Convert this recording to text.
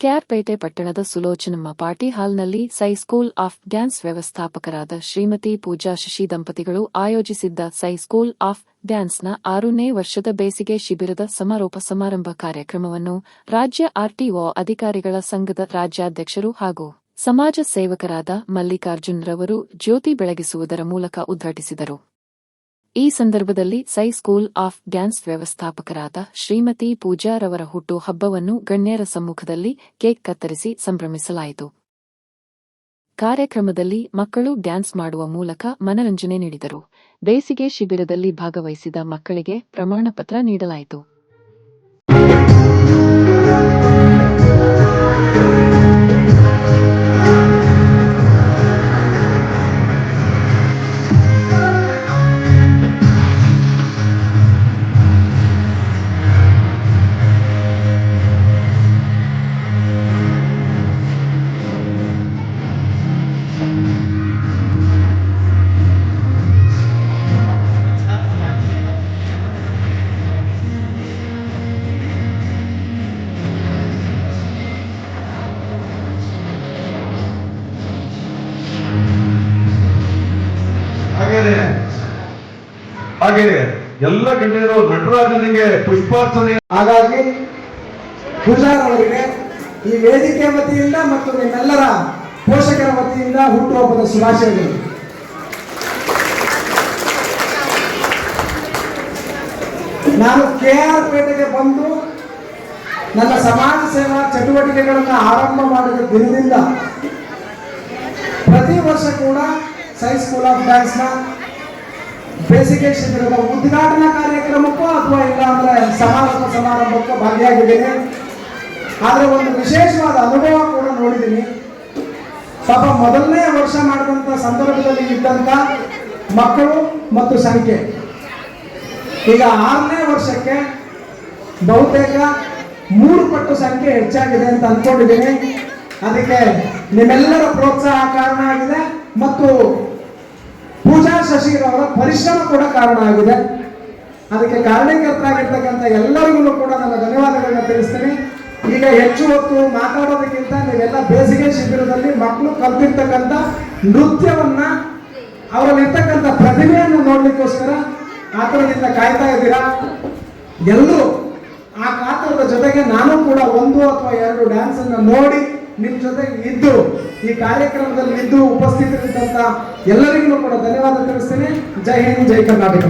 ಕೆಆರ್ಪೇಟೆ ಪಟ್ಟಣದ ಸುಲೋಚನಮ್ಮ ಪಾರ್ಟಿ ಹಾಲ್ನಲ್ಲಿ ಸೈ ಸ್ಕೂಲ್ ಆಫ್ ಡ್ಯಾನ್ಸ್ ವ್ಯವಸ್ಥಾಪಕರಾದ ಶ್ರೀಮತಿ ಪೂಜಾ ಶಶಿ ದಂಪತಿಗಳು ಆಯೋಜಿಸಿದ್ದ ಸೈ ಸ್ಕೂಲ್ ಆಫ್ ಡ್ಯಾನ್ಸ್ನ 6ನೇ ವರ್ಷದ ಬೇಸಿಗೆ ಶಿಬಿರದ ಸಮಾರೋಪ ಸಮಾರಂಭ ಕಾರ್ಯಕ್ರಮವನ್ನು ರಾಜ್ಯ ಆರ್ಟಿಒ ಅಧಿಕಾರಿಗಳ ಸಂಘದ ರಾಜ್ಯಾಧ್ಯಕ್ಷರು ಹಾಗೂ ಸಮಾಜ ಸೇವಕರಾದ ಮಲ್ಲಿಕಾರ್ಜುನ್ ರವರು ಜ್ಯೋತಿ ಬೆಳಗಿಸುವುದರ ಮೂಲಕ ಉದ್ಘಾಟಿಸಿದರು. ಈ ಸಂದರ್ಭದಲ್ಲಿ ಸೈ ಸ್ಕೂಲ್ ಆಫ್ ಡ್ಯಾನ್ಸ್ ವ್ಯವಸ್ಥಾಪಕರಾದ ಶ್ರೀಮತಿ ಪೂಜಾ ರವರ ಹುಟ್ಟು ಹಬ್ಬವನ್ನು ಗಣ್ಯರ ಸಮ್ಮುಖದಲ್ಲಿ ಕೇಕ್ ಕತ್ತರಿಸಿ ಸಂಭ್ರಮಿಸಲಾಯಿತು. ಕಾರ್ಯಕ್ರಮದಲ್ಲಿ ಮಕ್ಕಳು ಡ್ಯಾನ್ಸ್ ಮಾಡುವ ಮೂಲಕ ಮನರಂಜನೆ ನೀಡಿದರು. ಬೇಸಿಗೆ ಶಿಬಿರದಲ್ಲಿ ಭಾಗವಹಿಸಿದ ಮಕ್ಕಳಿಗೆ ಪ್ರಮಾಣ ಪತ್ರ ನೀಡಲಾಯಿತು. ಹಾಗೆ ಎಲ್ಲ ಗಣ್ಯರು ನಟರಾಜನಿಗೆ ಪುಷ್ಪಾರ್ಚನೆ. ಹಾಗಾಗಿ ಪೂಜಾರ್ ಅವರಿಗೆ ಈ ವೇದಿಕೆ ವತಿಯಿಂದ ಮತ್ತು ನಿಮ್ಮೆಲ್ಲರ ಪೋಷಕರ ವತಿಯಿಂದ ಹುಟ್ಟುಹಬ್ಬದ ಶುಭಾಶಯಗಳು. ನಾನು ಕೆಆರ್ಪೇಟೆಗೆ ಬಂದು ನನ್ನ ಸಮಾಜ ಸೇವಾ ಚಟುವಟಿಕೆಗಳನ್ನು ಆರಂಭ ಮಾಡಿದ ದಿನದಿಂದ ಪ್ರತಿ ವರ್ಷ ಕೂಡ ಸೈ ಸ್ಕೂಲ್ ಆಫ್ ಡ್ಯಾನ್ಸ್ನ ಬೇಸಿಗೆ ಶಿಬಿರದ ಉದ್ಘಾಟನಾ ಕಾರ್ಯಕ್ರಮಕ್ಕೂ ಅಥವಾ ಇಲ್ಲ ಅಂದ್ರೆ ಸಮಾರಂಭಕ್ಕೂ ಭಾಗಿಯಾಗಿದ್ದೀನಿ. ಆದರೆ ಒಂದು ವಿಶೇಷವಾದ ಅನುಭವ ಕೂಡ ನೋಡಿದ್ದೀನಿ. ಪಾಪ ಮೊದಲನೇ ವರ್ಷ ಮಾಡಿದಂಥ ಸಂದರ್ಭದಲ್ಲಿ ಇದ್ದಂಥ ಮಕ್ಕಳು ಮತ್ತು ಸಂಖ್ಯೆ ಈಗ 6ನೇ ವರ್ಷಕ್ಕೆ ಬಹುತೇಕ 3 ಪಟ್ಟು ಸಂಖ್ಯೆ ಹೆಚ್ಚಾಗಿದೆ ಅಂತ ಅಂದ್ಕೊಂಡಿದ್ದೀನಿ. ಅದಕ್ಕೆ ನಿಮ್ಮೆಲ್ಲರ ಪ್ರೋತ್ಸಾಹ ಕಾರಣ ಆಗಿದೆ ಮತ್ತು ಪೂಜಾ ಶಶಿರವರ ಪರಿಶ್ರಮ ಕೂಡ ಕಾರಣ ಆಗಿದೆ. ಅದಕ್ಕೆ ಕಾರಣಕರ್ತರಾಗಿರ್ತಕ್ಕಂಥ ಎಲ್ಲರಿಗೂ ಕೂಡ ನನ್ನ ಧನ್ಯವಾದಗಳನ್ನ ತಿಳಿಸ್ತೀನಿ. ಈಗ ಹೆಚ್ಚು ಹೊತ್ತು ಮಾತಾಡೋದಕ್ಕಿಂತ ನೀವೆಲ್ಲ ಬೇಸಿಗೆ ಶಿಬಿರದಲ್ಲಿ ಮಕ್ಕಳು ಕಲ್ತಿರ್ತಕ್ಕಂಥ ನೃತ್ಯವನ್ನ ಅವರಲ್ಲಿರ್ತಕ್ಕಂಥ ಪ್ರತಿಭೆಯನ್ನು ನೋಡ್ಲಿಕ್ಕೋಸ್ಕರ ಆತರದಿಂದ ಕಾಯ್ತಾ ಇದ್ದೀರಾ. ಎಲ್ಲರೂ ಆ ಕಾತರದ ಜೊತೆಗೆ ನಾನು ಕೂಡ 1 ಅಥವಾ 2 ಡ್ಯಾನ್ಸ್ ಅನ್ನು ನೋಡಿ ನಿಮ್ಮ ಜೊತೆಗೆ ಇದ್ದು ಈ ಕಾರ್ಯಕ್ರಮದಲ್ಲಿ ಇದ್ದು ಉಪಸ್ಥಿತರಿದ್ದಂತ ಎಲ್ಲರಿಗೂ ಕೂಡ ಧನ್ಯವಾದ ತಿಳಿಸ್ತೇನೆ. ಜೈ ಹಿಂದ್, ಜೈ ಕರ್ನಾಟಕ.